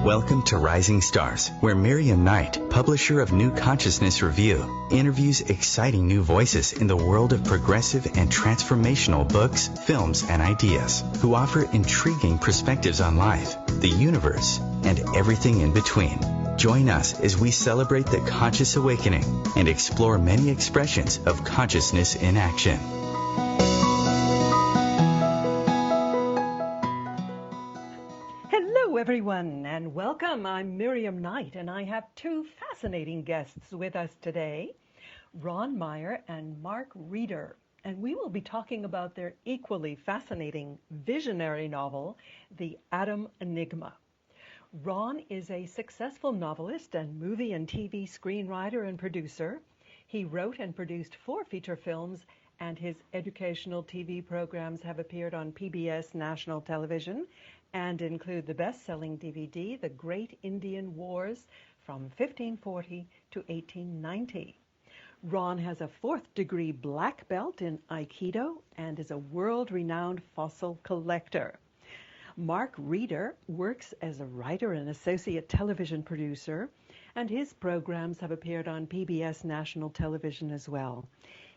Welcome to Rising Stars, where Miriam Knight, publisher of New Consciousness Review, interviews exciting new voices in the world of progressive and transformational books, films, and ideas, who offer intriguing perspectives on life, the universe, and everything in between. Join us as we celebrate the conscious awakening and explore many expressions of consciousness in action. Hello, everyone, and welcome. I'm Miriam Knight, and I have two fascinating guests with us today, Ron Meyer and Mark Reeder. And we will be talking about their equally fascinating visionary novel, The Adam Enigma. Ron is a successful novelist and movie and TV screenwriter and producer. He wrote and produced 4 feature films, and his educational TV programs have appeared on PBS national television and include the best-selling DVD, The Great Indian Wars from 1540 to 1890. Ron has a 4th-degree black belt in Aikido and is a world-renowned fossil collector. Mark Reeder works as a writer and associate television producer, and his programs have appeared on PBS national television as well.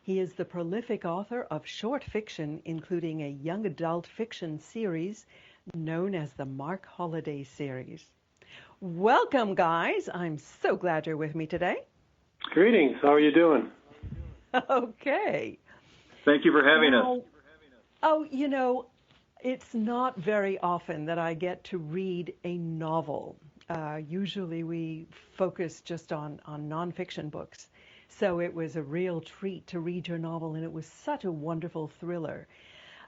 He is the prolific author of short fiction, including a young adult fiction series known as the Mark Holiday series. Welcome, guys. I'm so glad you're with me today. Greetings. How are you doing? Okay. Thank you for having us. Oh, you know, it's not very often that I get to read a novel. Usually we focus just on nonfiction books. So it was a real treat to read your novel, and it was such a wonderful thriller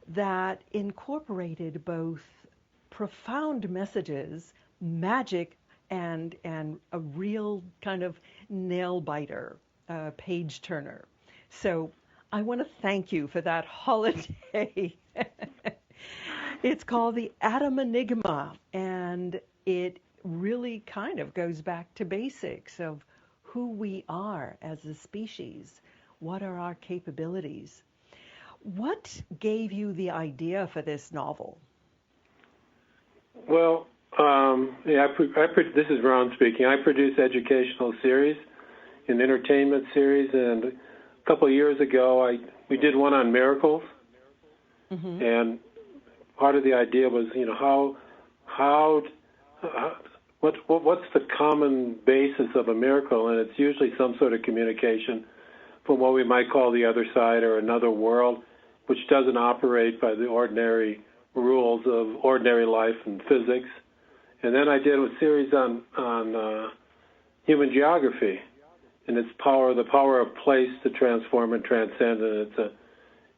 that incorporated both profound messages, magic, and a real kind of nail-biter, page turner. So I want to thank you for that holiday. It's called The Adam Enigma, and it really kind of goes back to basics of who we are as a species. What are our capabilities? What gave you the idea for this novel? Well, this is Ron speaking. I produce educational series and entertainment series, and a couple of years ago we did one on miracles, and part of the idea was, you know, what's the common basis of a miracle, and it's usually some sort of communication from what we might call the other side or another world, which doesn't operate by the ordinary rules of ordinary life and physics. And then I did a series on human geography and its power, the power of place to transform and transcend. And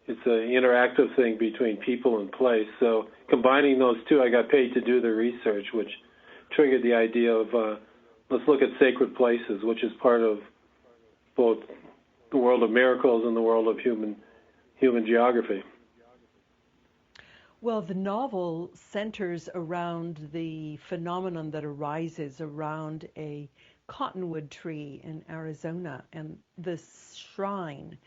it's an interactive thing between people and place. So combining those two, I got paid to do the research, which triggered the idea of let's look at sacred places, which is part of both the world of miracles and the world of human geography. Well, the novel centers around the phenomenon that arises around a cottonwood tree in Arizona and this shrine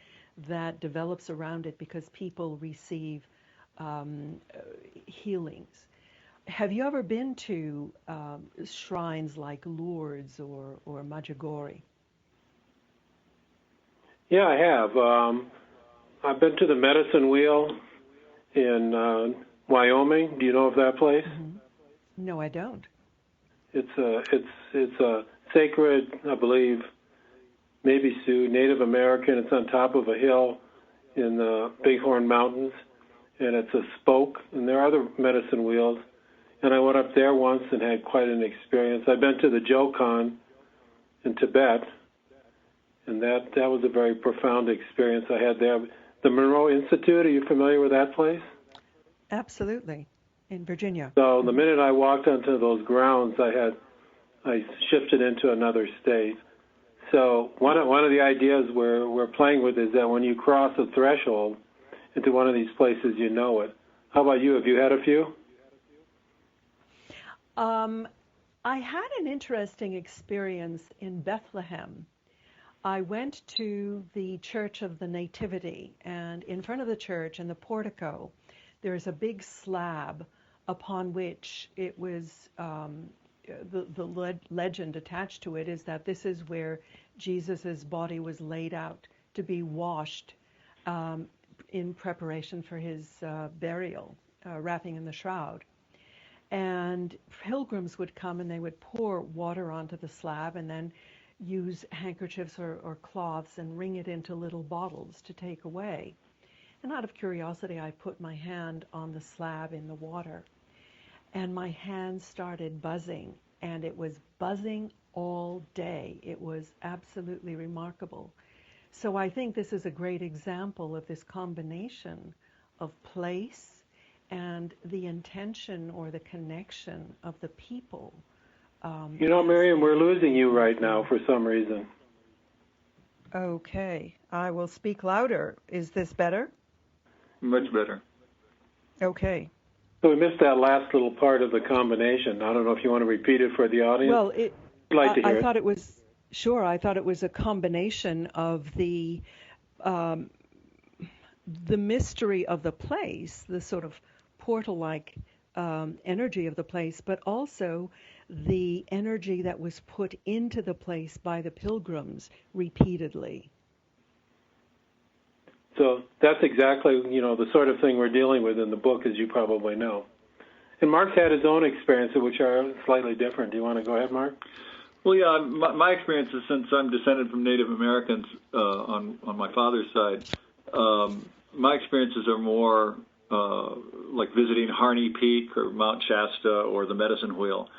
that develops around it because people receive healings. Have you ever been to shrines like Lourdes or Medjugorje? Yeah, I have. I've been to the Medicine Wheel in Wyoming. Do you know of that place? Mm-hmm. No, I don't. It's a sacred, I believe, maybe Sioux, Native American. It's on top of a hill in the Bighorn Mountains, and it's a spoke. And there are other medicine wheels. And I went up there once and had quite an experience. I've been to the Jokan in Tibet, and that was a very profound experience I had there. The Monroe Institute, are you familiar with that place? Absolutely, in Virginia. So the minute I walked onto those grounds, I shifted into another state. So one of the ideas we're playing with is that when you cross a threshold into one of these places, you know it. How about you? Have you had a few? I had an interesting experience in Bethlehem. I went to the Church of the Nativity, and in front of the church, in the portico, there's a big slab upon which it was legend attached to it is that this is where Jesus's body was laid out to be washed in preparation for his burial, wrapping in the shroud. And pilgrims would come and they would pour water onto the slab and then use handkerchiefs or cloths and wring it into little bottles to take away. And out of curiosity, I put my hand on the slab in the water, and my hand started buzzing, and it was buzzing all day. It was absolutely remarkable. So I think this is a great example of this combination of place and the intention or the connection of the people. Miriam, we're losing you right now for some reason. Okay, I will speak louder. Is this better? Much better. Okay. So we missed that last little part of the combination. I don't know if you want to repeat it for the audience. Well, I'd like to hear I thought it was, sure, I thought it was a combination of the mystery of the place, the sort of portal-like energy of the place, but also the energy that was put into the place by the pilgrims repeatedly. So that's exactly, the sort of thing we're dealing with in the book, as you probably know. And Mark's had his own experiences, which are slightly different. Do you want to go ahead, Mark? Well, yeah, my experiences, since I'm descended from Native Americans on my father's side, my experiences are more like visiting Harney Peak or Mount Shasta or the Medicine Wheel,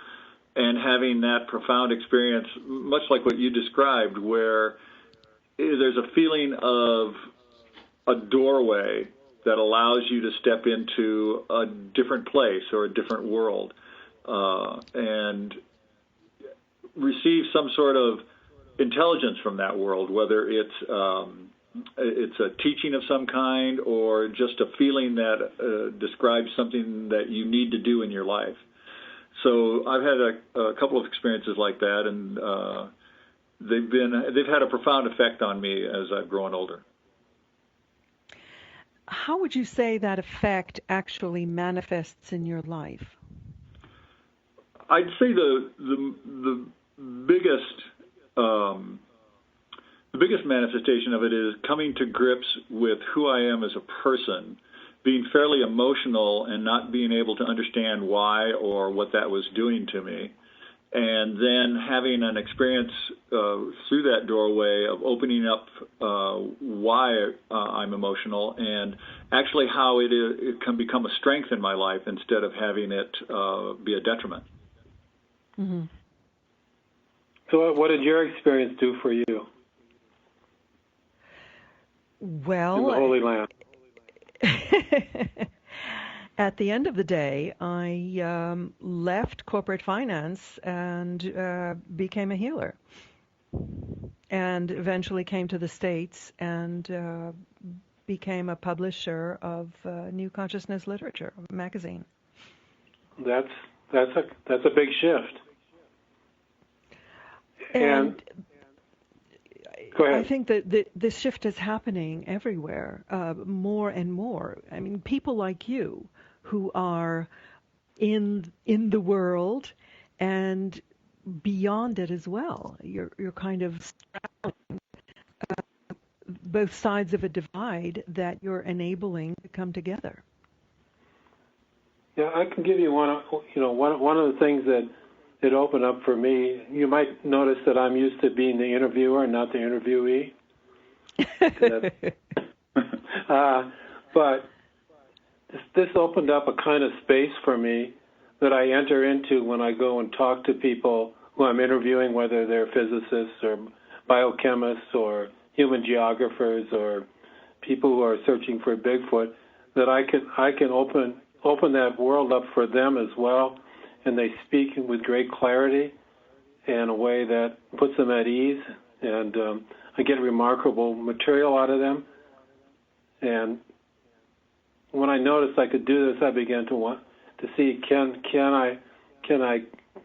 and having that profound experience, much like what you described, where there's a feeling of a doorway that allows you to step into a different place or a different world and receive some sort of intelligence from that world, whether it's a teaching of some kind or just a feeling that describes something that you need to do in your life. So I've had a couple of experiences like that, and they've had a profound effect on me as I've grown older. How would you say that effect actually manifests in your life? I'd say the biggest manifestation of it is coming to grips with who I am as a person, being fairly emotional and not being able to understand why or what that was doing to me, and then having an experience through that doorway of opening up why I'm emotional and actually how it can become a strength in my life instead of having it be a detriment. Mm-hmm. So what did your experience do for you? Well, in the Holy Land? At the end of the day, I left corporate finance and became a healer, and eventually came to the States and became a publisher of New Consciousness Literature magazine. That's a big shift. And go ahead. I think that this shift is happening everywhere, more and more. I mean, people like you who are in the world and beyond it as well. You're kind of straddling both sides of a divide that you're enabling to come together. Yeah, I can give you one of the things that opened up for me. You might notice that I'm used to being the interviewer and not the interviewee. But this opened up a kind of space for me that I enter into when I go and talk to people who I'm interviewing, whether they're physicists or biochemists or human geographers or people who are searching for Bigfoot, that I can open that world up for them as well, and they speak with great clarity in a way that puts them at ease, and I get remarkable material out of them. And when I noticed I could do this, I began to want to see can I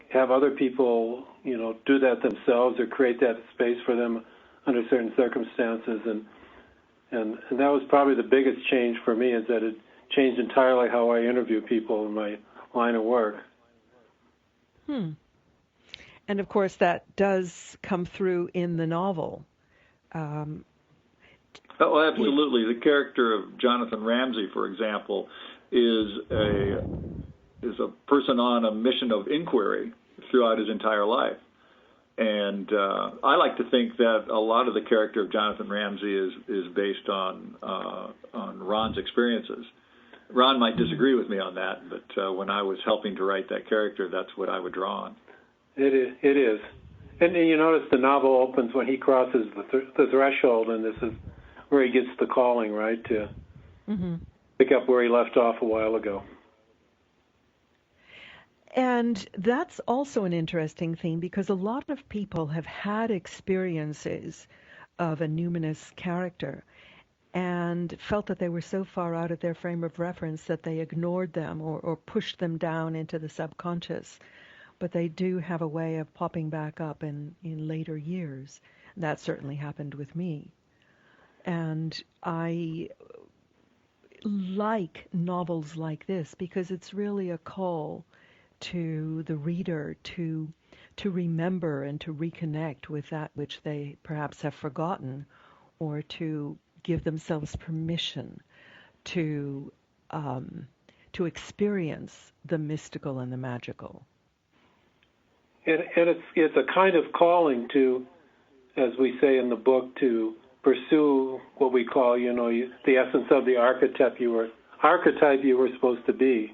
have other people do that themselves or create that space for them under certain circumstances, and that was probably the biggest change for me, is that it changed entirely how I interview people in my line of work. And of course, that does come through in the novel. Oh, absolutely. The character of Jonathan Ramsey, for example, is a person on a mission of inquiry throughout his entire life. And I like to think that a lot of the character of Jonathan Ramsey is based on Ron's experiences. Ron might disagree with me on that, but when I was helping to write that character, that's what I would draw on. It is. And you notice the novel opens when he crosses the threshold, and this is where he gets the calling, right, to pick up where he left off a while ago. And that's also an interesting theme, because a lot of people have had experiences of a numinous character and felt that they were so far out of their frame of reference that they ignored them or pushed them down into the subconscious. But they do have a way of popping back up in later years. That certainly happened with me. And I like novels like this because it's really a call to the reader to remember and to reconnect with that which they perhaps have forgotten, or to give themselves permission to experience the mystical and the magical. And it's a kind of calling to, as we say in the book, to pursue what we call, the essence of the archetype you were supposed to be.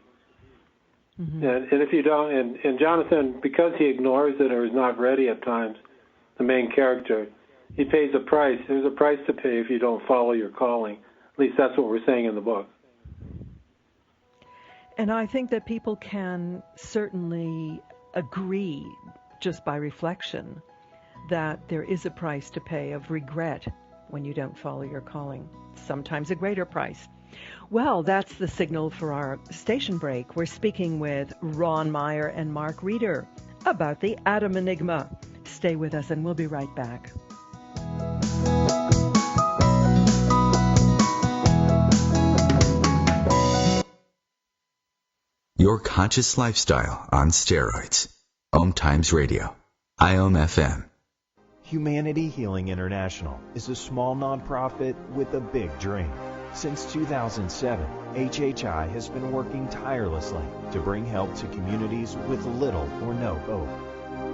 Mm-hmm. And if you don't, and Jonathan, because he ignores it or is not ready at times, the main character, he pays a price. There's a price to pay if you don't follow your calling. At least that's what we're saying in the book. And I think that people can certainly agree, just by reflection, that there is a price to pay of regret when you don't follow your calling, sometimes a greater price. Well, that's the signal for our station break. We're speaking with Ron Meyer and Mark Reeder about the Adam Enigma. Stay with us and we'll be right back. Your conscious lifestyle on steroids. OMTimes Radio. IOM FM. Humanity Healing International is a small nonprofit with a big dream. Since 2007, HHI has been working tirelessly to bring help to communities with little or no hope.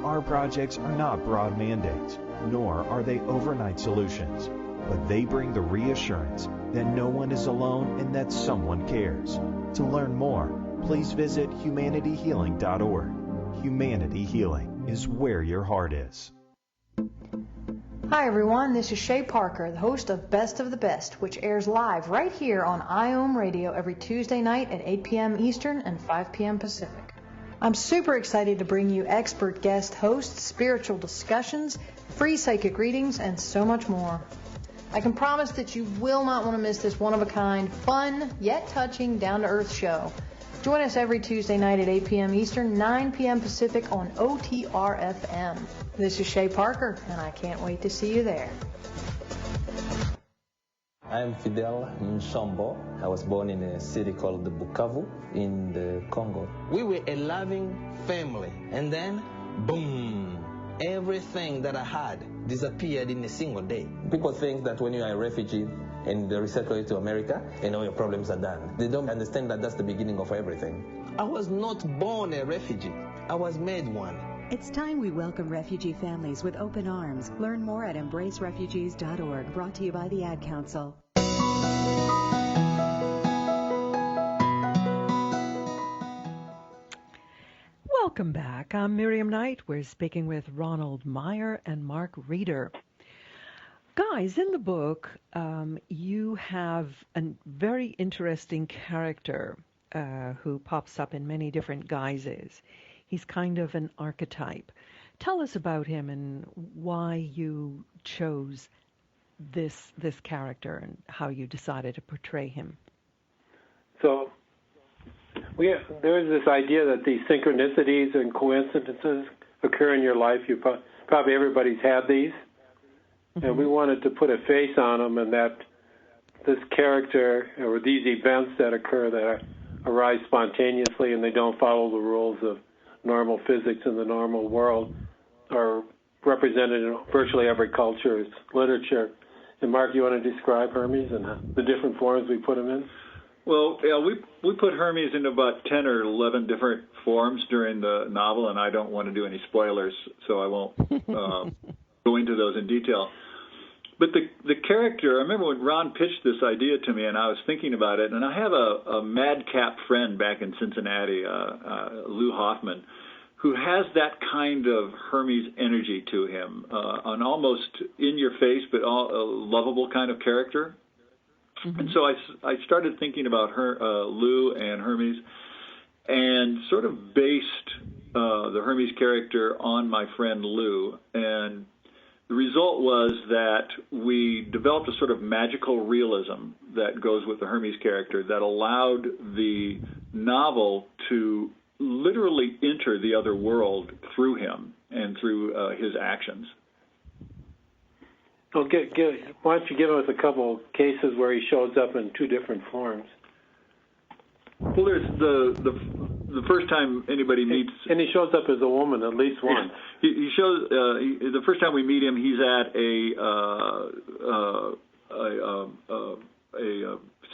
Our projects are not broad mandates, nor are they overnight solutions, but they bring the reassurance that no one is alone and that someone cares. To learn more, please visit humanityhealing.org. Humanity Healing is where your heart is. Hi everyone, this is Shay Parker, the host of Best of the Best, which airs live right here on IOM Radio every Tuesday night at 8 p.m. Eastern and 5 p.m. Pacific. I'm super excited to bring you expert guest hosts, spiritual discussions, free psychic readings, and so much more. I can promise that you will not want to miss this one-of-a-kind, fun, yet touching, down-to-earth show. Join us every Tuesday night at 8 p.m. Eastern, 9 p.m. Pacific on OTR-FM. This is Shay Parker, and I can't wait to see you there. I'm Fidel Nsombo. I was born in a city called Bukavu in the Congo. We were a loving family, and then, boom, everything that I had disappeared in a single day. People think that when you are a refugee and they resettle you to America, and all your problems are done. They don't understand that that's the beginning of everything. I was not born a refugee. I was made one. It's time we welcome refugee families with open arms. Learn more at embracerefugees.org, brought to you by the Ad Council. Welcome back. I'm Miriam Knight. We're speaking with Ronald Meyer and Mark Reeder. Guys, in the book, you have a very interesting character who pops up in many different guises. He's kind of an archetype. Tell us about him and why you chose this character and how you decided to portray him. So there is this idea that these synchronicities and coincidences occur in your life. Probably everybody's had these. Mm-hmm. And we wanted to put a face on them, and that this character or these events that occur that arise spontaneously and they don't follow the rules of normal physics in the normal world are represented in virtually every culture's literature. And Mark, you want to describe Hermes and the different forms we put him in? Well, yeah, we put Hermes into about 10 or 11 different forms during the novel, and I don't want to do any spoilers, so I won't go into those in detail. But the character, I remember when Ron pitched this idea to me, and I was thinking about it, and I have a madcap friend back in Cincinnati, Lou Hoffman, who has that kind of Hermes energy to him, an almost in-your-face but lovable kind of character. Mm-hmm. And so I started thinking about Lou and Hermes, and sort of based the Hermes character on my friend Lou. And the result was that we developed a sort of magical realism that goes with the Hermes character that allowed the novel to literally enter the other world through him and through his actions. Well, why don't you give us a couple cases where he shows up in two different forms? Well, there's the first time anybody meets, and he shows up as a woman at least once. He shows the first time we meet him, he's at a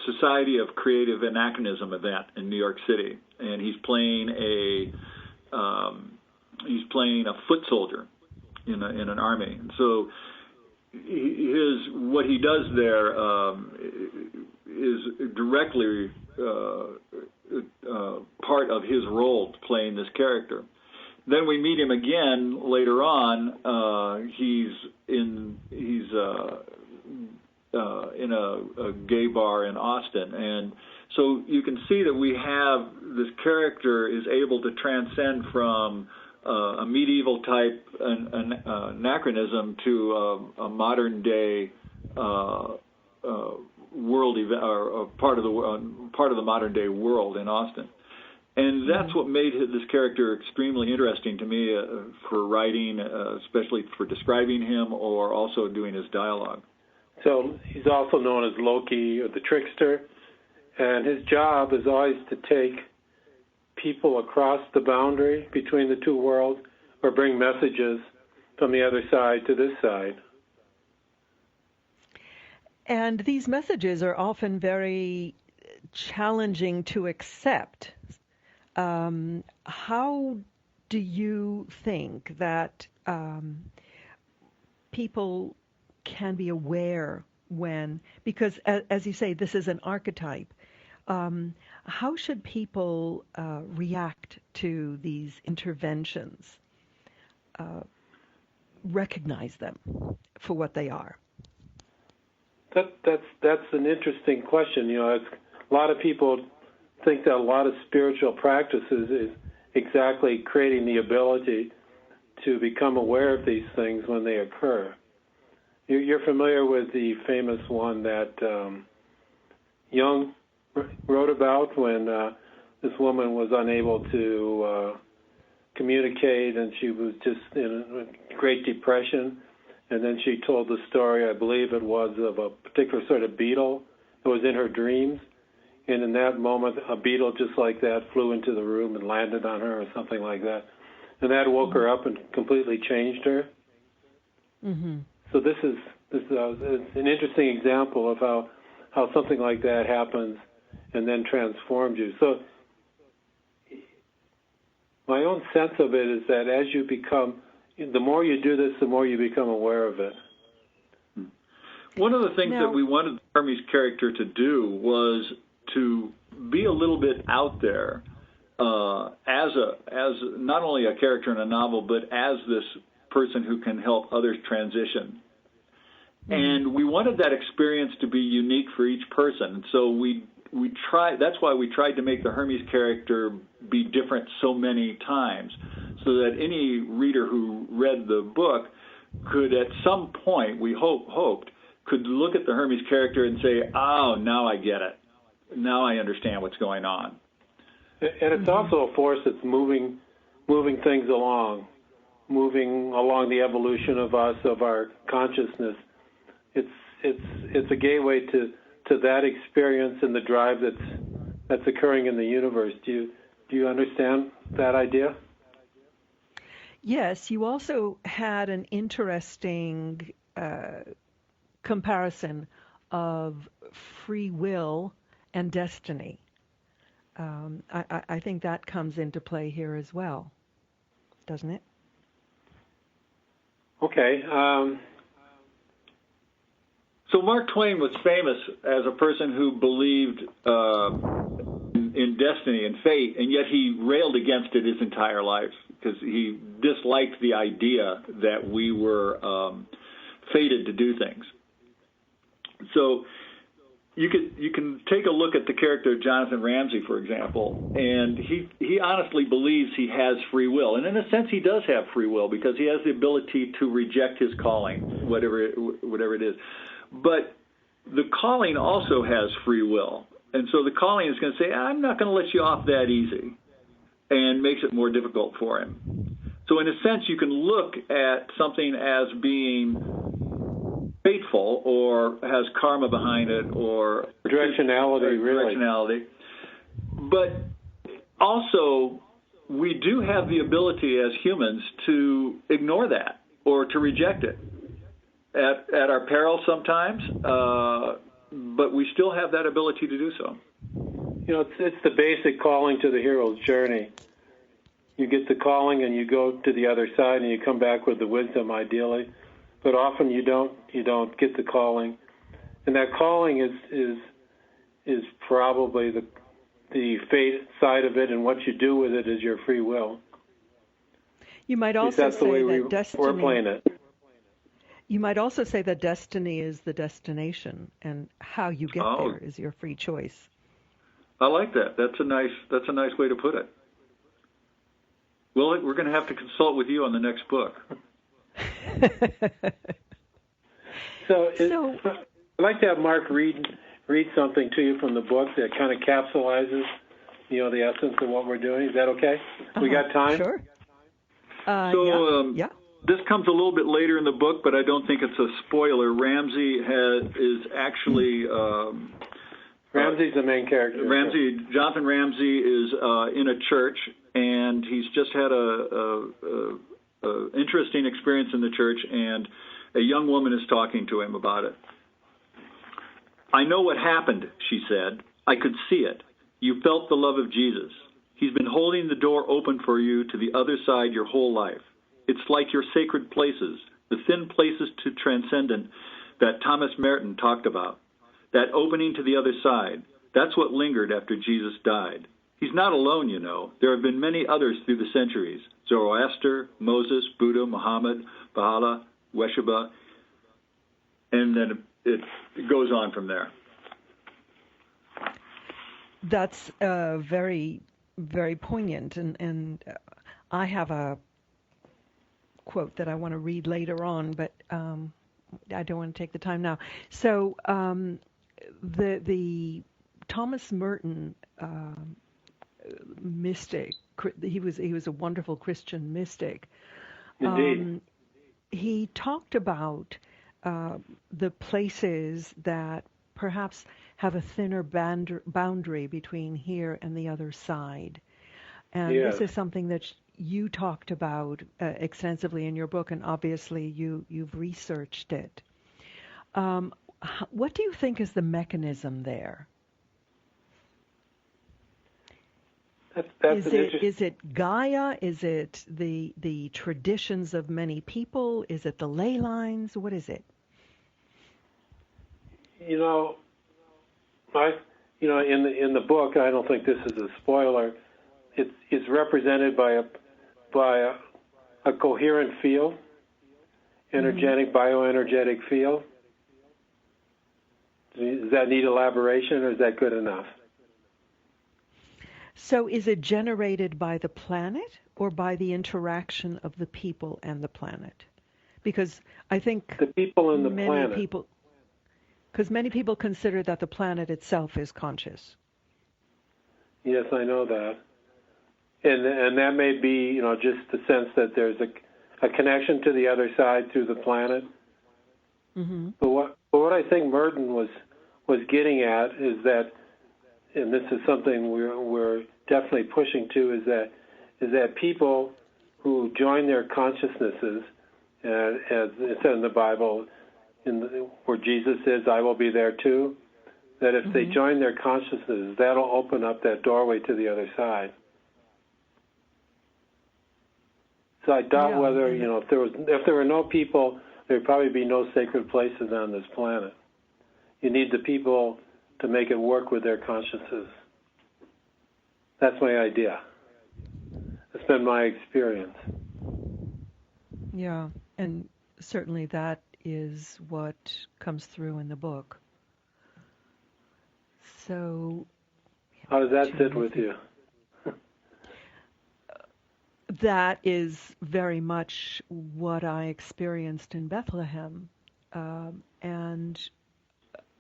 Society of Creative Anachronism event in New York City, and he's playing a foot soldier in an army. So what he does there is directly part of his role playing this character. Then we meet him again later on. He's in a gay bar in Austin, and so you can see that we have this character is able to transcend from a medieval type anachronism to a modern day world event, or part of the modern day world in Austin. And that's what made this character extremely interesting to me for writing, especially for describing him or also doing his dialogue. So he's also known as Loki, or the trickster, and his job is always to take people across the boundary between the two worlds or bring messages from the other side to this side. And these messages are often very challenging to accept. How do you think that people can be aware when, because as you say, this is an archetype, how should people react to these interventions? Recognize them for what they are. That's an interesting question. You know, a lot of people think that a lot of spiritual practices is exactly creating the ability to become aware of these things when they occur. You're familiar with the famous one that Jung wrote about when this woman was unable to communicate, and she was just in a great depression. And then she told the story, I believe it was, of a particular sort of beetle that was in her dreams. And in that moment, a beetle just like that flew into the room and landed on her or something like that. And that woke her up and completely changed her. Mm-hmm. So this is an interesting example of how something like that happens and then transforms you. So my own sense of it is that as you become, the more you do this, the more you become aware of it. One of the things that we wanted Hermes' character to do was to be a little bit out there as not only a character in a novel, but as this person who can help others transition. Mm-hmm. And we wanted that experience to be unique for each person. So we tried. That's why we tried to make the Hermes character be different so many times, so that any reader who read the book could, at some point, we hoped, could look at the Hermes character and say, "Oh, now I get it. Now I understand what's going on." And it's also a force that's moving things along, moving along the evolution of us, of our consciousness. It's a gateway to that experience and the drive that's occurring in the universe. Do you understand that idea? Yes, you also had an interesting comparison of free will and destiny. I think that comes into play here as well, doesn't it? Okay. So Mark Twain was famous as a person who believed in destiny and fate, and yet he railed against it his entire life because he disliked the idea that we were fated to do things. So you can take a look at the character of Jonathan Ramsey, for example, and he honestly believes he has free will, and in a sense he does have free will because he has the ability to reject his calling, whatever it is. But the calling also has free will, and so the calling is going to say, I'm not going to let you off that easy, and makes it more difficult for him. So in a sense, you can look at something as being fateful or has karma behind it or directionality, really. Directionality. But also, we do have the ability as humans to ignore that or to reject it at our peril sometimes, but we still have that ability to do so. You know, it's the basic calling to the hero's journey. You get the calling and you go to the other side and you come back with the wisdom, ideally. But often you don't get the calling, and that calling is probably the fate side of it, and what you do with it is your free will. You might also say that destiny. We're playing it. You might also say that destiny is the destination, and how you get there is your free choice. I like that. That's a nice way to put it. Well, we're going to have to consult with you on the next book. So I'd like to have Mark read something to you from the book that kind of capsulizes, the essence of what we're doing. Is that okay? We got time? Sure. Yeah. This comes a little bit later in the book, but I don't think it's a spoiler. Ramsey is actually... Ramsey's the main character. Jonathan Ramsey is in a church, and he's just had a interesting experience in the church, and a young woman is talking to him about it. I know what happened, she said. I could see it. You felt the love of Jesus. He's been holding the door open for you to the other side your whole life. It's like your sacred places, the thin places to transcendent that Thomas Merton talked about. That opening to the other side, that's what lingered after Jesus died. He's not alone, you know. There have been many others through the centuries. Zoroaster, Moses, Buddha, Muhammad, Baha'u'llah, Wesheba, and then it goes on from there. That's very, very poignant, and I have a quote that I want to read later on, but I don't want to take the time now. So the Thomas Merton mystic, he was a wonderful Christian mystic. Indeed. He talked about the places that perhaps have a thinner boundary between here and the other side. And This is something that you talked about extensively in your book, and obviously you've researched it. What do you think is the mechanism there? Is it Gaia? Is it the traditions of many people? Is it the ley lines? What is it? In the book, I don't think this is a spoiler. It's represented by a coherent field, energetic, bioenergetic field. Does that need elaboration, or is that good enough? So is it generated by the planet or by the interaction of the people and the planet? Because I think the people and the planet. Because many people consider that the planet itself is conscious. Yes, I know that. And that may be, just the sense that there's a connection to the other side through the planet. Mm-hmm. But what I think Merton was getting at is that, and this is something we're definitely pushing to, is that people who join their consciousnesses, as it said in the Bible, where Jesus says, I will be there too, that if they join their consciousnesses, that'll open up that doorway to the other side. So I doubt whether, if there were no people, there would probably be no sacred places on this planet. You need the people to make it work with their consciousness. That's my idea. It's been my experience. Yeah, and certainly that is what comes through in the book. So, how does that sit with you? That is very much what I experienced in Bethlehem. And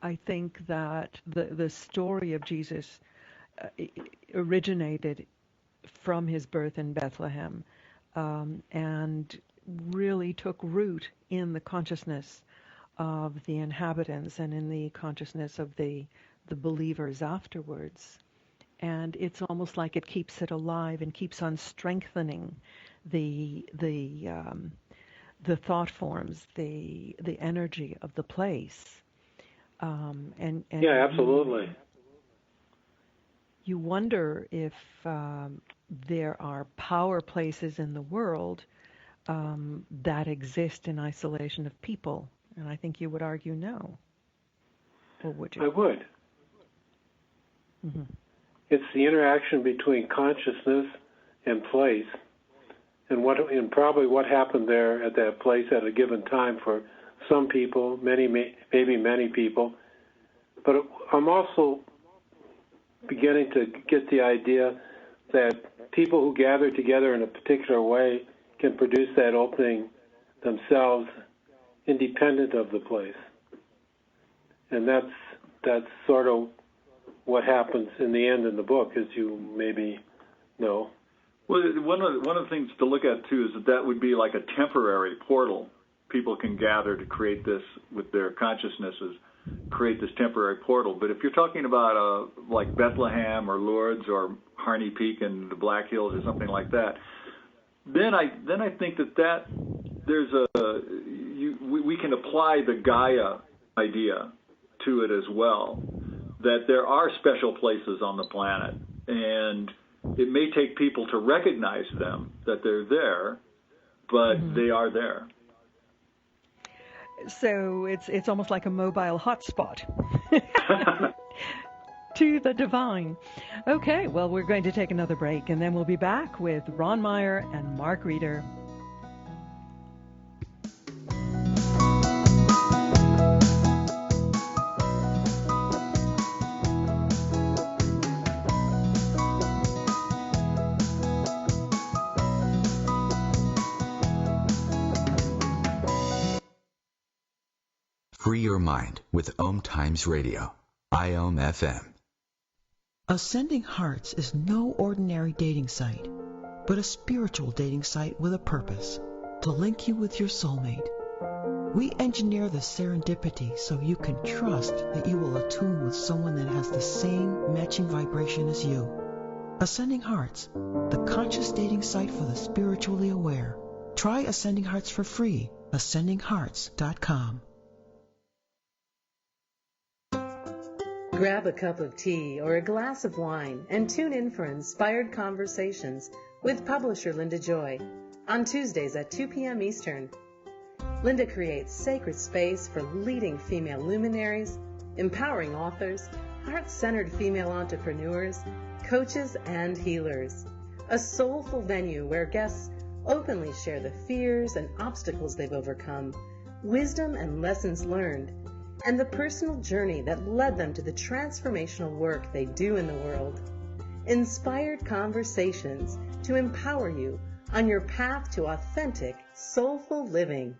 I think that the story of Jesus originated from his birth in Bethlehem and really took root in the consciousness of the inhabitants and in the consciousness of the believers afterwards. And it's almost like it keeps it alive and keeps on strengthening the thought forms, the energy of the place. And yeah, absolutely. You wonder if there are power places in the world that exist in isolation of people. And I think you would argue no. Or would you? I would. Mm-hmm. It's the interaction between consciousness and place, and probably what happened there at that place at a given time for some people, maybe many people. But I'm also beginning to get the idea that people who gather together in a particular way can produce that opening themselves, independent of the place, and that's sort of what happens in the end in the book, as you maybe know. Well, one of the things to look at, too, is that would be like a temporary portal. People can gather to create this with their consciousnesses, create this temporary portal. But if you're talking about like Bethlehem or Lourdes or Harney Peak and the Black Hills or something like that, then I think that there's we can apply the Gaia idea to it as well. That there are special places on the planet, and it may take people to recognize them, that they're there, but they are there. So it's almost like a mobile hotspot to the divine. Okay, well, we're going to take another break, and then we'll be back with Ron Meyer and Mark Reeder. Free your mind with OMTimes Radio, IOM FM. Ascending Hearts is no ordinary dating site, but a spiritual dating site with a purpose, to link you with your soulmate. We engineer the serendipity so you can trust that you will attune with someone that has the same matching vibration as you. Ascending Hearts, the conscious dating site for the spiritually aware. Try Ascending Hearts for free, ascendinghearts.com. Grab a cup of tea or a glass of wine and tune in for Inspired Conversations with publisher Linda Joy on Tuesdays at 2 p.m. Eastern. Linda creates sacred space for leading female luminaries, empowering authors, heart-centered female entrepreneurs, coaches, and healers. A soulful venue where guests openly share the fears and obstacles they've overcome, wisdom and lessons learned, and the personal journey that led them to the transformational work they do in the world. Inspired Conversations to empower you on your path to authentic, soulful living.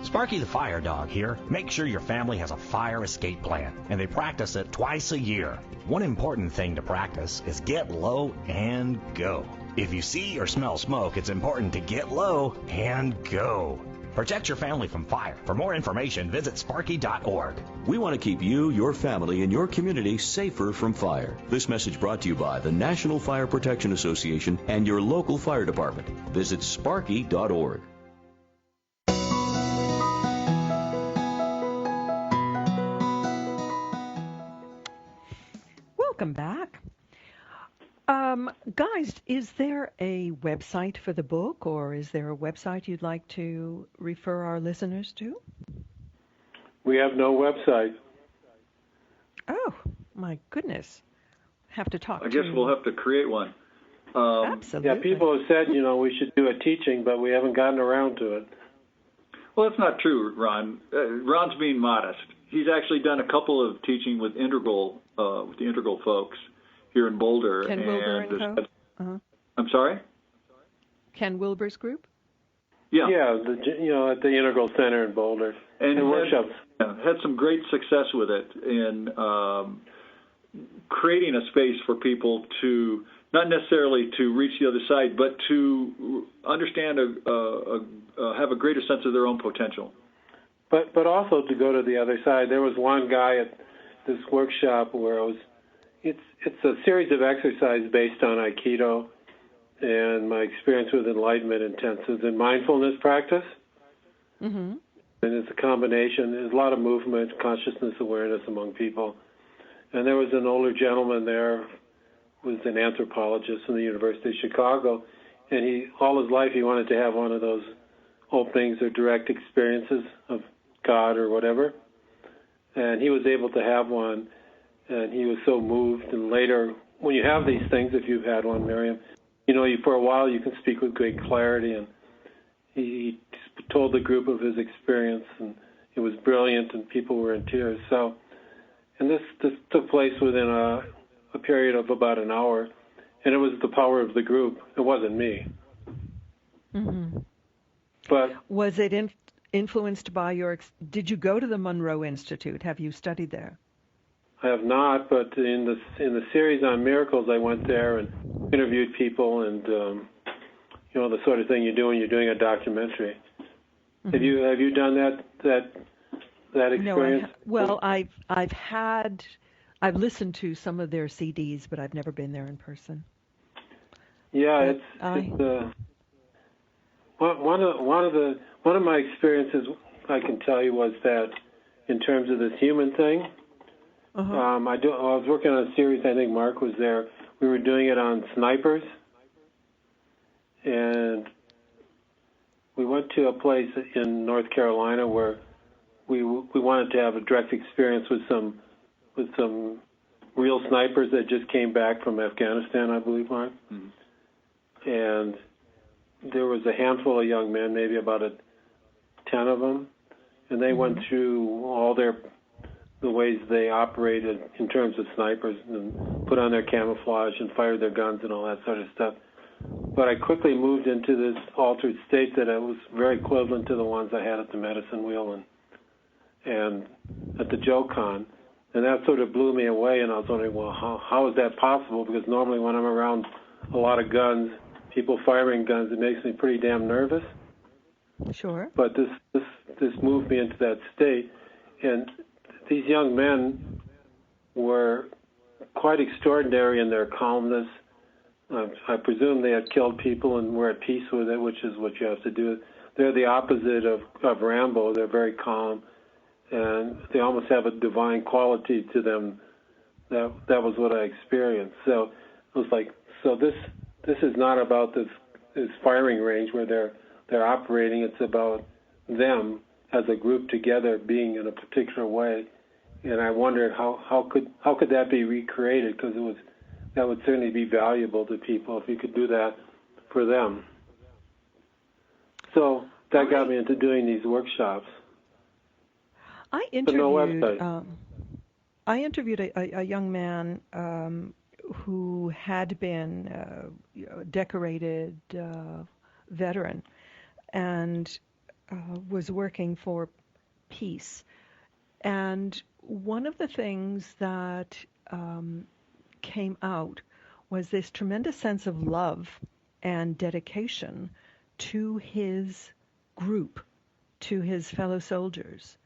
Sparky the Fire Dog here. Make sure your family has a fire escape plan, and they practice it twice a year. One important thing to practice is get low and go. If you see or smell smoke, it's important to get low and go. Protect your family from fire. For more information, visit sparky.org. We want to keep you, your family, and your community safer from fire. This message brought to you by the National Fire Protection Association and your local fire department. Visit sparky.org. Welcome back. Guys, is there a website for the book, or is there a website you'd like to refer our listeners to? We have no website. Oh, my goodness. Have to talk I guess we'll have to create one. Absolutely. Yeah, people have said, we should do a teaching, but we haven't gotten around to it. Well, that's not true, Ron. Ron's being modest. He's actually done a couple of teaching with the Integral folks here in Boulder. Ken Wilber and Co. I'm sorry? Ken Wilber's group? Yeah. Yeah, at the Integral Center in Boulder. And the workshops. Had some great success with it in creating a space for people to, not necessarily to reach the other side, but to understand, have a greater sense of their own potential. But also to go to the other side. There was one guy at this workshop where it's a series of exercises based on Aikido and my experience with enlightenment intensives and mindfulness practice. Mm-hmm. And it's a combination. There's a lot of movement, consciousness awareness among people. And there was an older gentleman there who was an anthropologist from the University of Chicago, and all his life he wanted to have one of those openings or direct experiences of God or whatever. And he was able to have one, and he was so moved. And later, when you have these things, if you've had one, Miriam, for a while you can speak with great clarity. And he told the group of his experience, and it was brilliant, and people were in tears. So, and this took place within a period of about an hour, and it was the power of the group. It wasn't me. Mm-hmm. But was it influenced by did you go to the Monroe Institute? Have you studied there? I have not, but in the series on miracles, I went there and interviewed people, and the sort of thing you do when you're doing a documentary. Mm-hmm. Have you done that experience? No, I've listened to some of their CDs, but I've never been there in person. Yeah, one of my experiences I can tell you was that in terms of this human thing. Uh-huh. I was working on a series. I think Mark was there. We were doing it on snipers, and we went to a place in North Carolina where we wanted to have a direct experience with some real snipers that just came back from Afghanistan, I believe, Mark. Mm-hmm. And there was a handful of young men, maybe about 10 of them, and they went through all the ways they operated in terms of snipers and put on their camouflage and fired their guns and all that sort of stuff. But I quickly moved into this altered state that was very equivalent to the ones I had at the Medicine Wheel and at the JoeCon. And that sort of blew me away, and I was wondering, well, how is that possible? Because normally when I'm around a lot of guns, people firing guns, it makes me pretty damn nervous. Sure. But this moved me into that state, and these young men were quite extraordinary in their calmness. I presume they had killed people and were at peace with it, which is what you have to do. They're the opposite of Rambo. They're very calm, and they almost have a divine quality to them. That was what I experienced. So it was like, so this is not about this firing range where they're operating. It's about them as a group together being in a particular way. And I wondered how could that be recreated, because that would certainly be valuable to people if you could do that for them. So that got me into doing these workshops. I interviewed a young man who had been a decorated veteran and was working for peace. And one of the things that came out was this tremendous sense of love and dedication to his group to his fellow soldiers.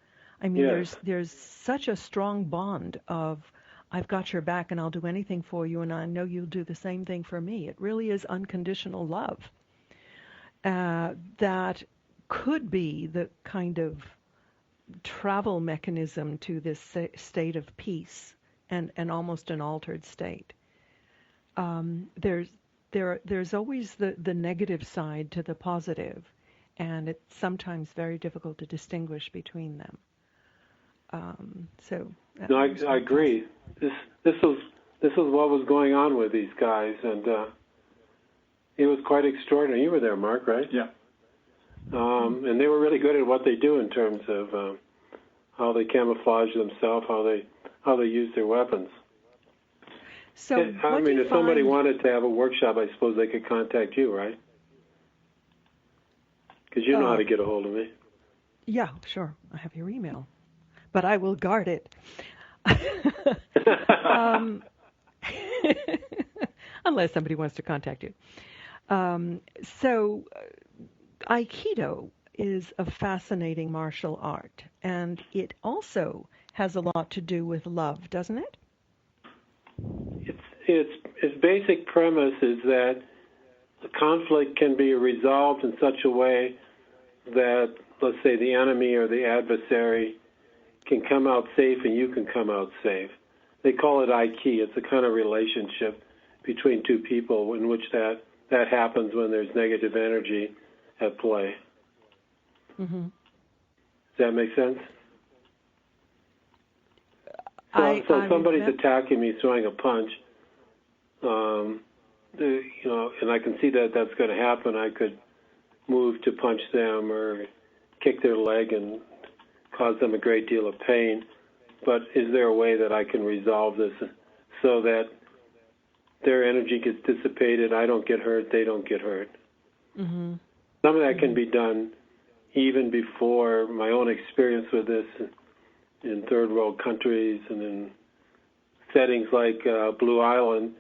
I mean, Yes. there's such a strong bond of I've got your back and I'll do anything for you, and I know you'll do the same thing for me. It really is unconditional love. That could be the kind of travel mechanism to this state of peace and almost an altered state. There's always the negative side to the positive, and it's sometimes very difficult to distinguish between them. No, I agree. This was what was going on with these guys, and it was quite extraordinary. You were there, Mark, right? Yeah. And they were really good at what they do in terms of how they camouflage themselves, how they use their weapons. So, I mean, if somebody wanted to have a workshop, I suppose they could contact you, right? Because you know how to get a hold of me. Yeah, sure. I have your email, but I will guard it. Unless somebody wants to contact you. So, Aikido is a fascinating martial art, and it also has a lot to do with love, doesn't it? Its basic premise is that the conflict can be resolved in such a way that, let's say, the enemy or the adversary can come out safe and you can come out safe. They call it Aiki. It's a kind of relationship between two people in which that happens when there's negative energy at play. Mm-hmm. Does that make sense? So somebody's attacking me, throwing a punch, and I can see that that's going to happen. I could move to punch them or kick their leg and cause them a great deal of pain. But is there a way that I can resolve this so that their energy gets dissipated, I don't get hurt, they don't get hurt? Mm-hmm. Some of that can be done even before my own experience with this in third world countries and in settings like Blue Island,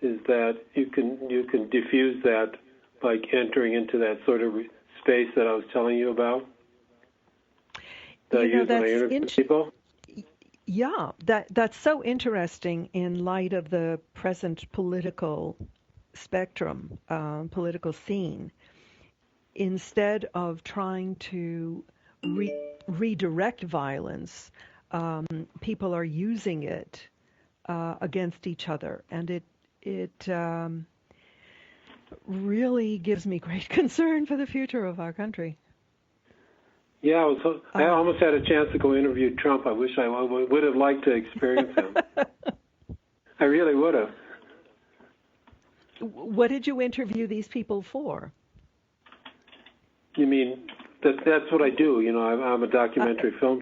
is that you can diffuse that by entering into that sort of space that I was telling you about. That I use when I interview people. Yeah, that's so interesting in light of the present political spectrum, political scene. Instead of trying to redirect violence, people are using it against each other, and it really gives me great concern for the future of our country. Yeah, I almost had a chance to go interview Trump. I wish I would have liked to experience him. I really would have. What did you interview these people for? You mean that's what I do? You know, I'm a documentary film.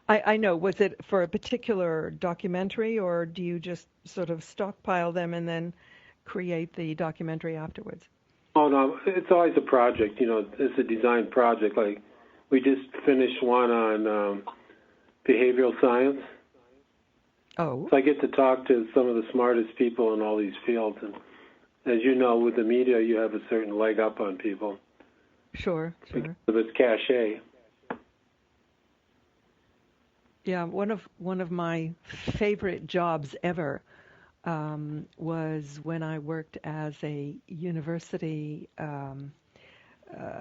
I know. Was it for a particular documentary, or do you just sort of stockpile them and then create the documentary afterwards? Oh, no, it's always a project. You know, it's a design project. Like, we just finished one on behavioral science. Oh. So I get to talk to some of the smartest people in all these fields. And as you know, with the media, you have a certain leg up on people. Sure. Because of its cachet. Yeah, one of my favorite jobs ever was when I worked as a university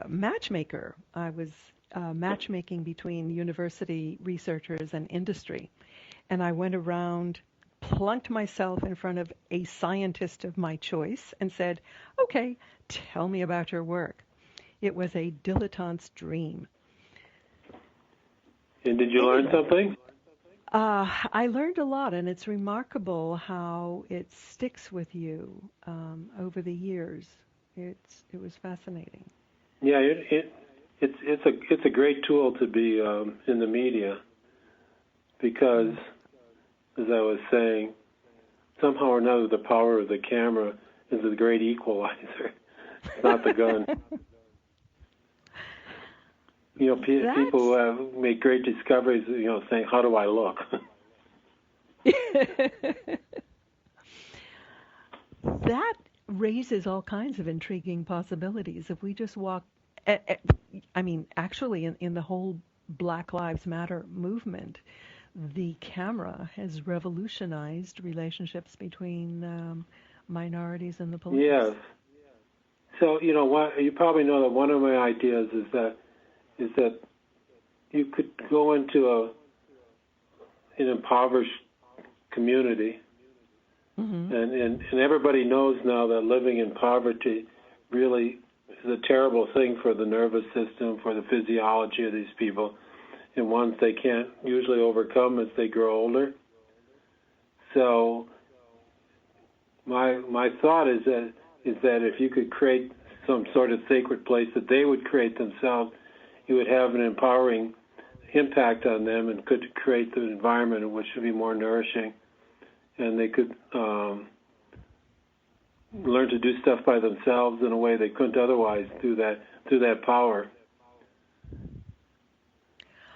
matchmaker. I was matchmaking between university researchers and industry, and I went around, plunked myself in front of a scientist of my choice, and said, "Okay, tell me about your work." It was a dilettante's dream. And did you learn something? I learned a lot, and it's remarkable how it sticks with you over the years. It was fascinating. Yeah, it's a great tool to be in the media because, as I was saying, somehow or another the power of the camera is the great equalizer. It's not the gun. You know, people who have made great discoveries, you know, saying, "How do I look?" That raises all kinds of intriguing possibilities. If we just walk I mean, actually, in the whole Black Lives Matter movement, the camera has revolutionized relationships between minorities and the police. Yes. So, you probably know that one of my ideas is that you could go into an impoverished community, and everybody knows now that living in poverty really is a terrible thing for the nervous system, for the physiology of these people, and ones they can't usually overcome as they grow older. So my thought is that if you could create some sort of sacred place that they would create themselves, you would have an empowering impact on them and could create the environment in which would be more nourishing, and they could learn to do stuff by themselves in a way they couldn't otherwise through that power.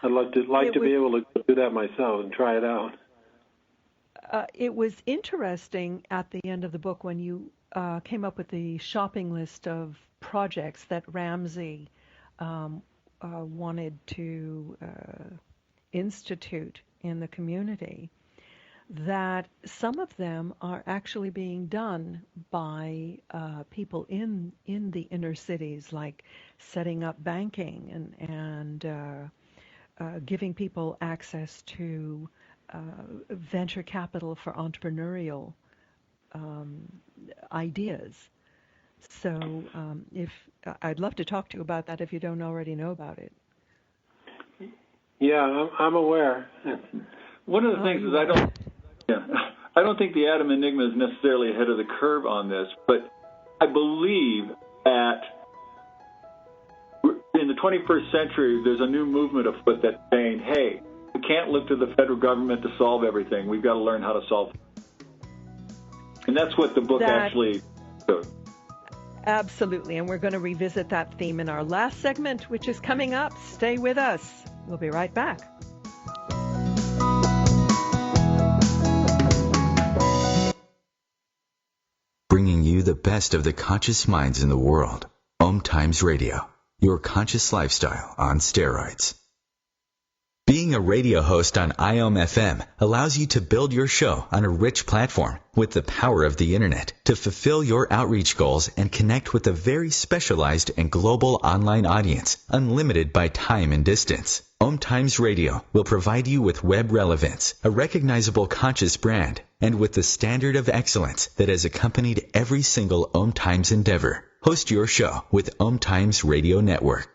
I'd like to be able to do that myself and try it out. It was interesting at the end of the book when you came up with the shopping list of projects that Ramsey wanted to institute in the community, that some of them are actually being done by people in the inner cities, like setting up banking and giving people access to venture capital for entrepreneurial ideas. So if I'd love to talk to you about that if you don't already know about it. Yeah, I'm aware. One of the things is I don't think the Adam Enigma is necessarily ahead of the curve on this, but I believe that in the 21st century, there's a new movement afoot that's saying, hey, we can't look to the federal government to solve everything. We've got to learn how to solve it. And that's what the book actually shows. Absolutely, and we're going to revisit that theme in our last segment, which is coming up. Stay with us. We'll be right back. Bringing you the best of the conscious minds in the world. OMTimes Radio, your conscious lifestyle on steroids. Being a radio host on IOM FM allows you to build your show on a rich platform with the power of the internet to fulfill your outreach goals and connect with a very specialized and global online audience, unlimited by time and distance. OMTimes Radio will provide you with web relevance, a recognizable conscious brand, and with the standard of excellence that has accompanied every single OMTimes endeavor. Host your show with OMTimes Radio Network.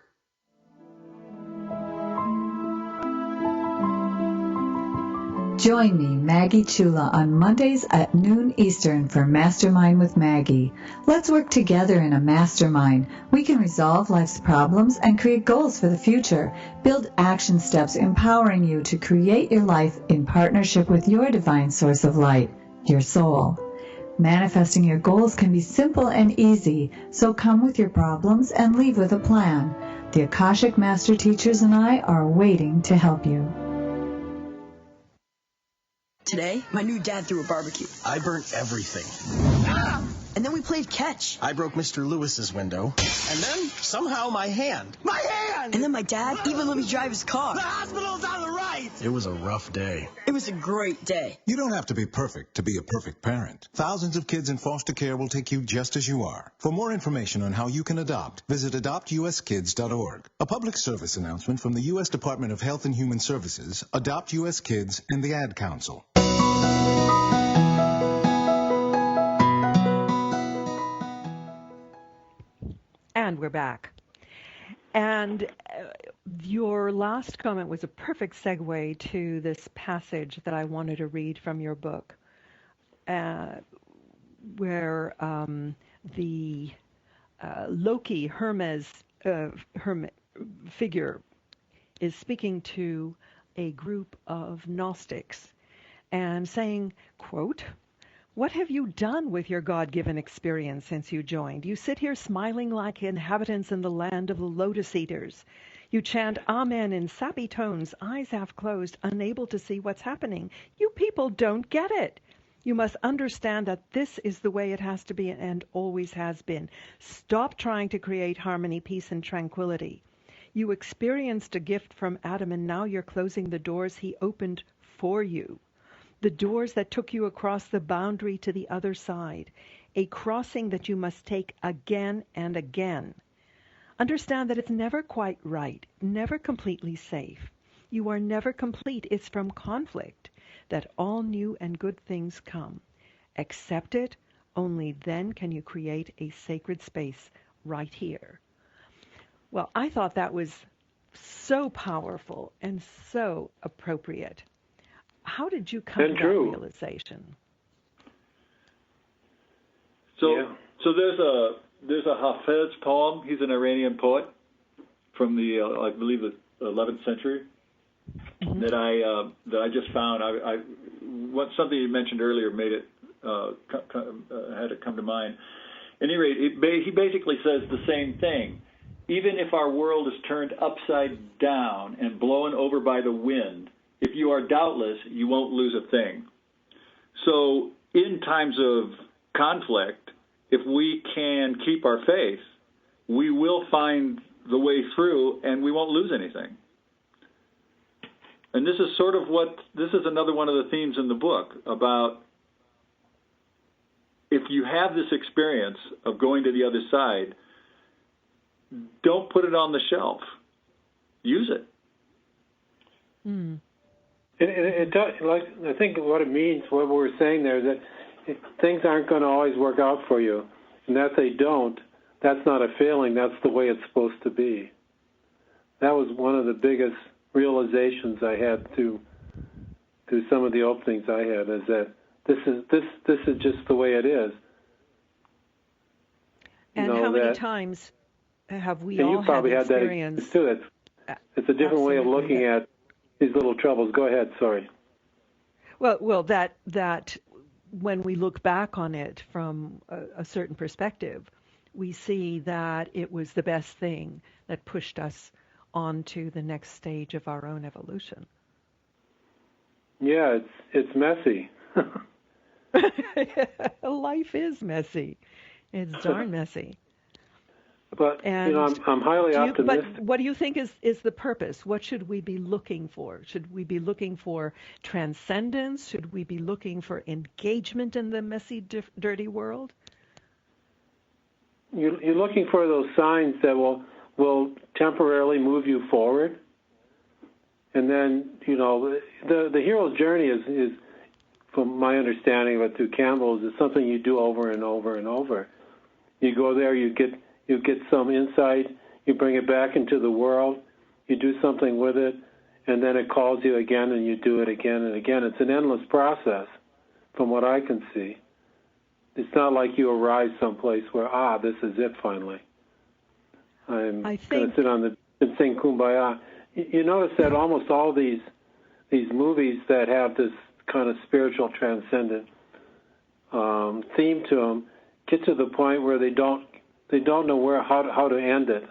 Join me, Maggie Chula, on Mondays at noon Eastern for Mastermind with Maggie. Let's work together in a mastermind. We can resolve life's problems and create goals for the future. Build action steps empowering you to create your life in partnership with your divine source of light, your soul. Manifesting your goals can be simple and easy, so come with your problems and leave with a plan. The Akashic Master Teachers and I are waiting to help you. Today, my new dad threw a barbecue. I burnt everything. And then we played catch. I broke Mr. Lewis's window. And then, somehow, my hand. My hand! And then my dad even let me drive his car. The hospital's on the right! It was a rough day. It was a great day. You don't have to be perfect to be a perfect parent. Thousands of kids in foster care will take you just as you are. For more information on how you can adopt, visit adoptuskids.org. A public service announcement from the U.S. Department of Health and Human Services, Adopt U.S. Kids, and the Ad Council. And we're back. And your last comment was a perfect segue to this passage that I wanted to read from your book, where the Loki, Hermes figure, is speaking to a group of Gnostics and saying, quote, "What have you done with your God-given experience since you joined? You sit here smiling like inhabitants in the land of the lotus eaters. You chant Amen in sappy tones, eyes half closed, unable to see what's happening. You people don't get it. You must understand that this is the way it has to be and always has been. Stop trying to create harmony, peace, and tranquility. You experienced a gift from Adam, and now you're closing the doors he opened for you. The doors that took you across the boundary to the other side. A crossing that you must take again and again. Understand that it's never quite right, never completely safe. You are never complete. It's from conflict that all new and good things come. Accept it. Only then can you create a sacred space right here. Well, I thought that was so powerful and so appropriate. How did you come to that realization? So there's a Hafez poem. He's an Iranian poet from the I believe the 11th century that I just found. Something you mentioned earlier made it had it come to mind. At any rate, he basically says the same thing. Even if our world is turned upside down and blown over by the wind, if you are doubtless, you won't lose a thing. So in times of conflict, if we can keep our faith, we will find the way through and we won't lose anything. And this is this is another one of the themes in the book about if you have this experience of going to the other side, don't put it on the shelf. Use it. Mm. It does, I think what it means, what we're saying there, is that things aren't going to always work out for you. And that they don't, that's not a failing. That's the way it's supposed to be. That was one of the biggest realizations I had through some of the openings I had, is that this is just the way it is. And how many times have we all you probably had that experience? Too. It's a different way of looking at these little troubles. Go ahead. Sorry. Well, that when we look back on it from a certain perspective, we see that it was the best thing that pushed us on to the next stage of our own evolution. Yeah, it's messy. Life is messy. It's darn messy. But I'm highly optimistic. But what do you think is the purpose? What should we be looking for? Should we be looking for transcendence? Should we be looking for engagement in the messy, dirty world? You're looking for those signs that will temporarily move you forward, and then the hero's journey is, from my understanding of it through Campbell's, is something you do over and over and over. You go there, you get some insight, you bring it back into the world, you do something with it, and then it calls you again and you do it again and again. It's an endless process from what I can see. It's not like you arrive someplace where, this is it finally. I'm going to sit on the and sing Kumbaya. You notice that almost all these movies that have this kind of spiritual transcendent theme to them get to the point where they don't know how to end it,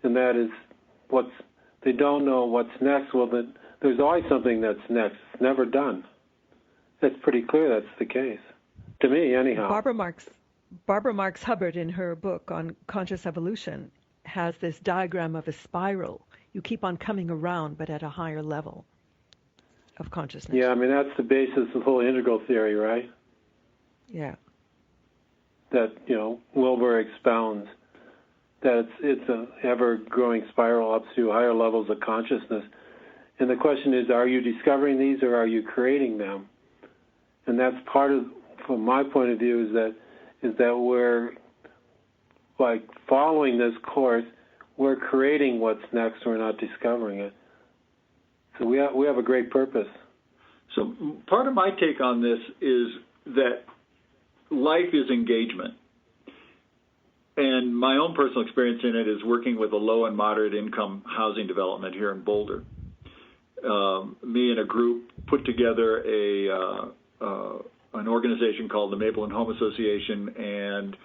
and that is they don't know what's next. Well, there's always something that's next. It's never done. That's pretty clear. That's the case to me, anyhow. Barbara Marx Hubbard, in her book on conscious evolution, has this diagram of a spiral. You keep on coming around, but at a higher level of consciousness. Yeah, I mean that's the basis of the whole integral theory, right? Yeah. That Wilbur expounds that it's an ever-growing spiral up to higher levels of consciousness, and the question is, are you discovering these or are you creating them? And that's part of, from my point of view, is that we're like following this course, we're creating what's next. We're not discovering it. So we have a great purpose. So part of my take on this is that life is engagement. And my own personal experience in it is working with a low and moderate income housing development here in Boulder. Me and a group put together an organization called the Maple and Home Association, and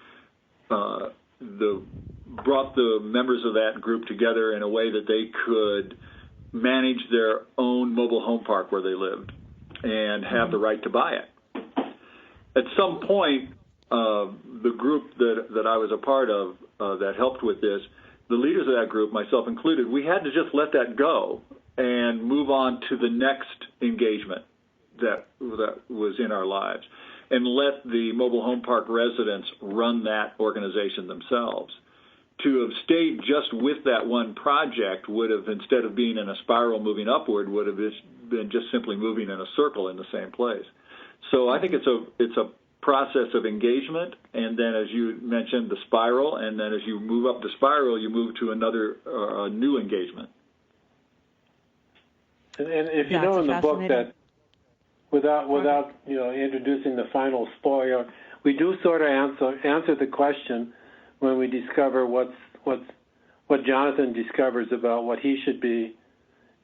brought the members of that group together in a way that they could manage their own mobile home park where they lived and have the right to buy it. at some point, the group that I was a part of that helped with this, the leaders of that group, myself included, we had to just let that go and move on to the next engagement that was in our lives, and let the mobile home park residents run that organization themselves. To have stayed just with that one project would have, instead of being in a spiral moving upward, would have been just simply moving in a circle in the same place. So I think it's a process of engagement, and then, as you mentioned, the spiral, and then as you move up the spiral, you move to another new engagement. And if you know in the book that, without introducing the final spoiler, we do sort of answer the question when we discover what Jonathan discovers about what he should be,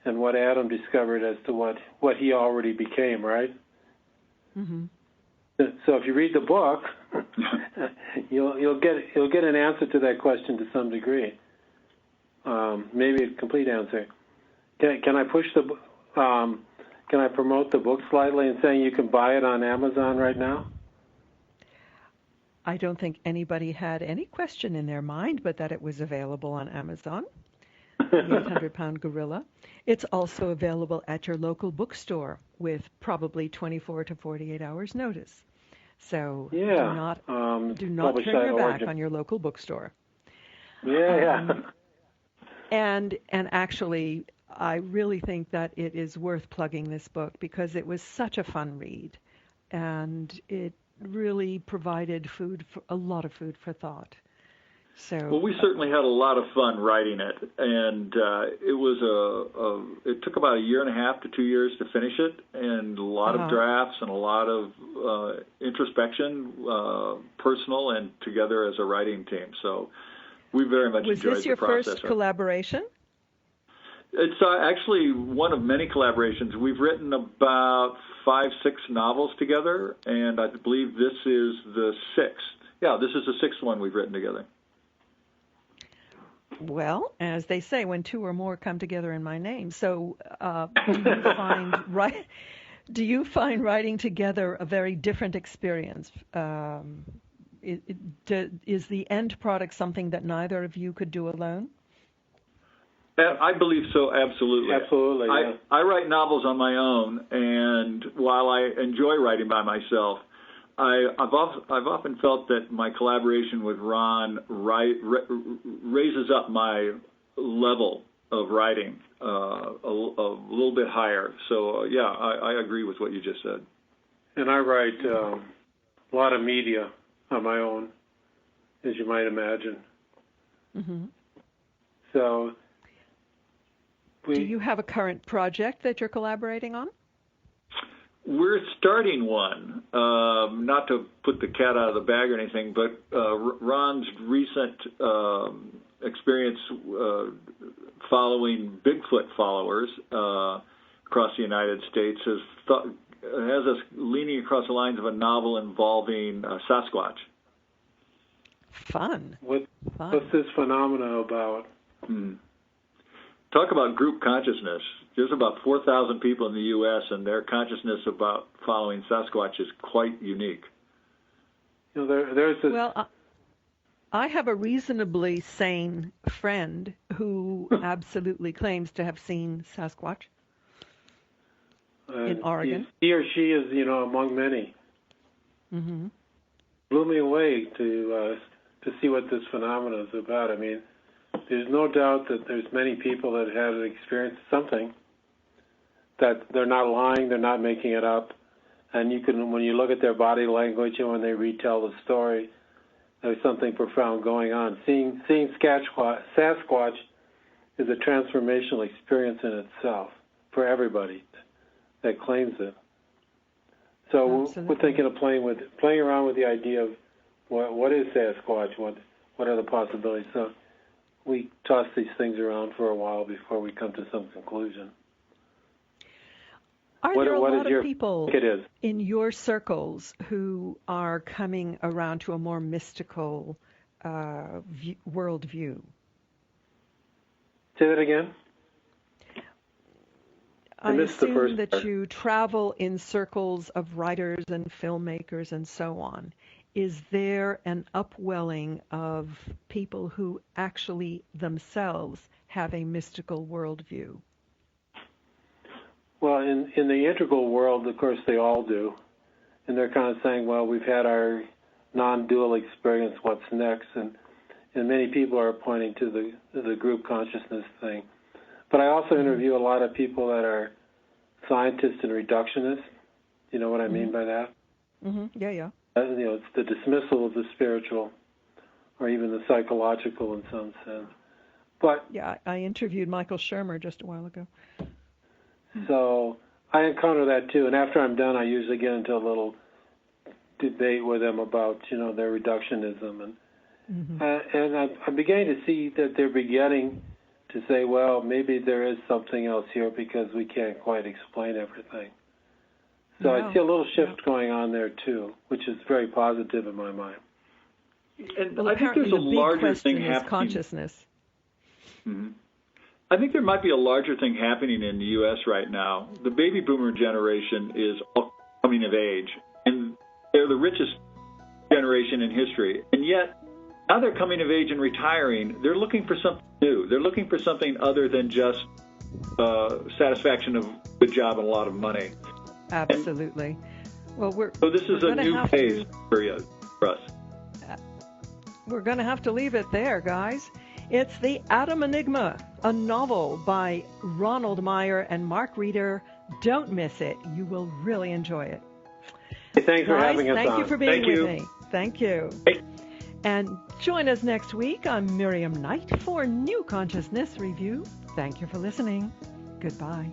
and what Adam discovered as to what he already became, right? Mm-hmm. So if you read the book, you'll get an answer to that question to some degree. Maybe a complete answer. Can I push can I promote the book slightly and saying you can buy it on Amazon right now? I don't think anybody had any question in their mind but that it was available on Amazon, the 800-pound gorilla. It's also available at your local bookstore with probably 24 to 48 hours notice. So do not turn your back on your local bookstore. And actually, I really think that it is worth plugging this book because it was such a fun read, and it really provided a lot of food for thought. So, well, we certainly had a lot of fun writing it, and it took about 1.5 to 2 years to finish it, and a lot of drafts and a lot of introspection, personal and together as a writing team. So we very much enjoyed the process. Was this your first collaboration? It's actually one of many collaborations. We've written about 5-6 novels together, and I believe this is the 6th. Yeah, this is the 6th one we've written together. Well, as they say, when two or more come together in my name. So do you find writing together a very different experience? Is the end product something that neither of you could do alone? I believe so, absolutely. Absolutely, yeah. I write novels on my own, and while I enjoy writing by myself, I've often felt that my collaboration with Ron raises up my level of writing a little bit higher. So, I agree with what you just said. And I write a lot of media on my own, as you might imagine. Mm-hmm. So... Do you have a current project that you're collaborating on? We're starting one, not to put the cat out of the bag or anything, but Ron's recent experience following Bigfoot followers across the United States has us leaning across the lines of a novel involving Sasquatch. Fun. What's this phenomena about? Talk about group consciousness. There's about 4,000 people in the U.S., and their consciousness about following Sasquatch is quite unique. There's this... Well, I have a reasonably sane friend who absolutely claims to have seen Sasquatch in Oregon. He or she is, among many. Mm-hmm. Blew me away to see what this phenomenon is about. I mean, there's no doubt that there's many people that had experienced something, that they're not lying, they're not making it up, and when you look at their body language and when they retell the story, there's something profound going on. Seeing Sasquatch is a transformational experience in itself for everybody that claims it. So we're thinking of playing around with the idea of what is Sasquatch, what are the possibilities. So we toss these things around for a while before we come to some conclusion. Are there a lot of people in your circles who are coming around to a more mystical worldview? Say that again? I missed the first assume that part. you travel in circles of writers and filmmakers and so on. Is there an upwelling of people who actually themselves have a mystical worldview? Well, in the integral world, of course, they all do. And they're kind of saying, well, we've had our non-dual experience, what's next? And many people are pointing to the group consciousness thing. But I also interview a lot of people that are scientists and reductionists. You know what I mean by that? Mm-hmm. Yeah. It's the dismissal of the spiritual or even the psychological in some sense. But yeah, I interviewed Michael Shermer just a while ago. So I encounter that too. And after I'm done, I usually get into a little debate with them about, their reductionism. And I'm beginning to see that they're beginning to say, well, maybe there is something else here because we can't quite explain everything. So I see a little shift going on there too, which is very positive in my mind. And well, I think there's a larger thing happening. Consciousness. Mm-hmm. I think there might be a larger thing happening in the U.S. right now. The baby boomer generation is all coming of age, and they're the richest generation in history. And yet, now they're coming of age and retiring. They're looking for something new. They're looking for something other than just satisfaction of a good job and a lot of money. Absolutely. Well, so this is a new phase for us. We're going to have to leave it there, guys. It's The Adam Enigma, a novel by Ronald Meyer and Mark Reeder. Don't miss it. You will really enjoy it. Hey, thanks for having us on. Thank you for being with me. Thank you. Hey. And join us next week. I'm Miriam Knight for New Consciousness Review. Thank you for listening. Goodbye.